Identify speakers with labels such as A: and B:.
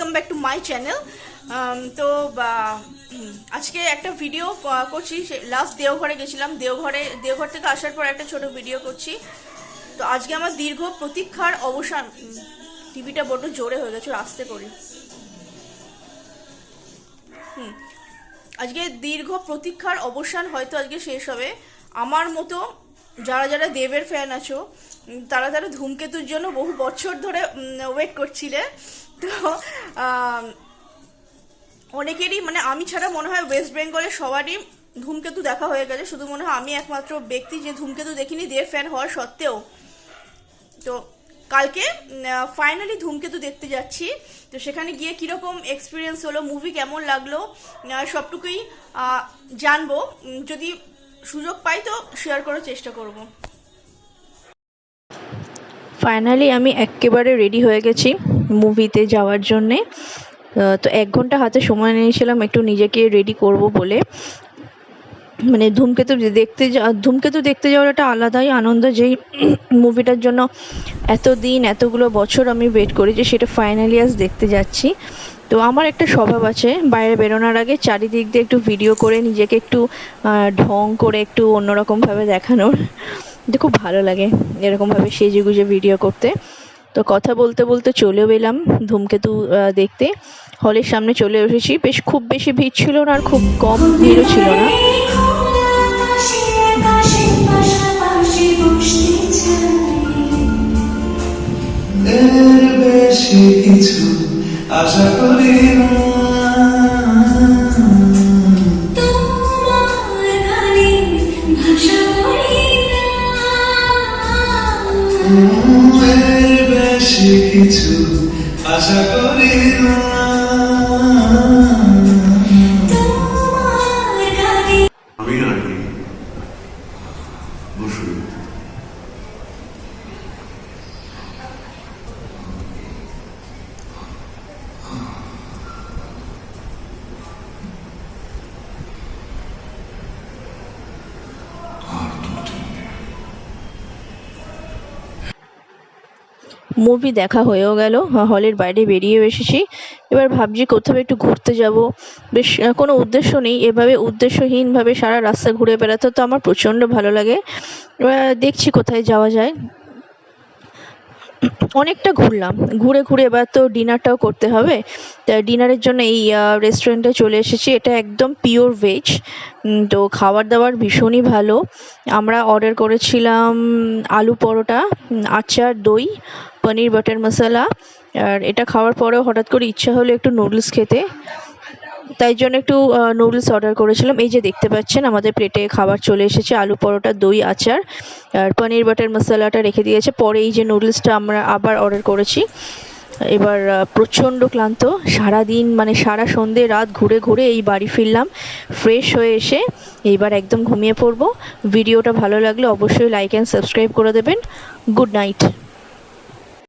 A: Welcome back to my channel. তো আজকে একটা ভিডিও করছি। লাস্ট দেওঘরে গেছিলাম, দেওঘর থেকে আসার পর একটা ছোট ভিডিও করছি। তো আজকে আমার দীর্ঘ প্রতীক্ষার অবসান। টিভিটা বড্ড জোরে হয়ে গেছে, আস্তে করি। আজকে দীর্ঘ প্রতীক্ষার অবসান হয়তো আজকে শেষ হবে। আমার মতো যারা যারা দেবের ফ্যান আছো, তারা তারা ধূমকেতুর জন্য বহু বছর ধরে ওয়েট করছিলে। তো অনেকেরই, মানে আমি ছাড়া মনে হয় ওয়েস্ট বেঙ্গলের সবারই ধূমকেতু দেখা হয়ে গেছে। শুধু মনে হয় আমি একমাত্র ব্যক্তি যে ধূমকেতু দেখিনি, দেব ফ্যান হওয়ার সত্ত্বেও। তো কালকে ফাইনালি ধূমকেতু দেখতে যাচ্ছি। তো সেখানে গিয়ে কীরকম এক্সপিরিয়েন্স হলো, মুভি কেমন লাগলো, সবটুকুই জানবো। যদি সুযোগ পাই তো শেয়ার করার চেষ্টা করব।
B: ফাইনালি আমি একেবারে রেডি হয়ে গেছি মুভিতে যাওয়ার জন্যে। তো 1 ঘন্টা হাতে সময় নিয়েছিলাম একটু নিজেকে রেডি করব বলে। মানে ধূমকেতু দেখতে যাওয়ার একটা আলাদাই আনন্দ, যেই মুভিটার জন্য এতগুলো বছর আমি ওয়েট করেছি, সেটা ফাইনালি আজ দেখতে যাচ্ছি। তো আমার একটা স্বভাব আছে, বাইরে বেরোনোর আগে চারিদিক দিয়ে একটু ভিডিও করে নিজেকে একটু ঢং করে একটু অন্যরকমভাবে দেখানোর। খুব ভালো লাগে এরকমভাবে সেজে গুজে ভিডিও করতে। তো কথা বলতে বলতে চলেও এলাম ধূমকেতু দেখতে। হলের সামনে চলে এসেছি। খুব বেশি ভিড় ছিল না, আর খুব কম ভিড়ও ছিল না।
C: কিছু আশা করি না, বেশি কিছু আশা করি না। আমি আর কি বসুন।
B: মুভি দেখা হয়েও গেল, হলের বাইরে বেরিয়ে এসেছি। এবার ভাবছি কোথাও একটু ঘুরতে যাব। বেশ কোনো উদ্দেশ্য নেই, এভাবে উদ্দেশ্যহীনভাবে সারা রাস্তা ঘুরে বেড়াতে তো আমার প্রচণ্ড ভালো লাগে। এবার দেখছি কোথায় যাওয়া যায়। অনেকটা ঘুরলাম, ঘুরে এবার তো ডিনারটাও করতে হবে। তা ডিনারের জন্য এই রেস্টুরেন্টে চলে এসেছি। এটা একদম পিওর ভেজ। তো খাবার দাবার ভীষণই ভালো। আমরা অর্ডার করেছিলাম আলু পরোটা, আচার, দই, পনির বাটার মশলা। আর এটা খাওয়ার পরেও হঠাৎ করে ইচ্ছা হলো একটু নুডলস খেতে, তাই জন্য একটু নুডলস অর্ডার করেছিলাম। এই যে দেখতে পাচ্ছেন আমাদের প্লেটে খাবার চলে এসেছে, আলু পরোটা, দই, আচার আর পনির বাটার মশলাটা রেখে দিয়েছে। পরে এই যে নুডলসটা আমরা আবার অর্ডার করেছি। এবার প্রচণ্ড ক্লান্ত, সারাদিন মানে সারা সন্ধে রাত ঘুরে এই বাড়ি ফিরলাম। ফ্রেশ হয়ে এসে এইবার একদম ঘুমিয়ে পড়বো। ভিডিওটা ভালো লাগলে অবশ্যই লাইক অ্যান্ড সাবস্ক্রাইব করে দেবেন। Good night.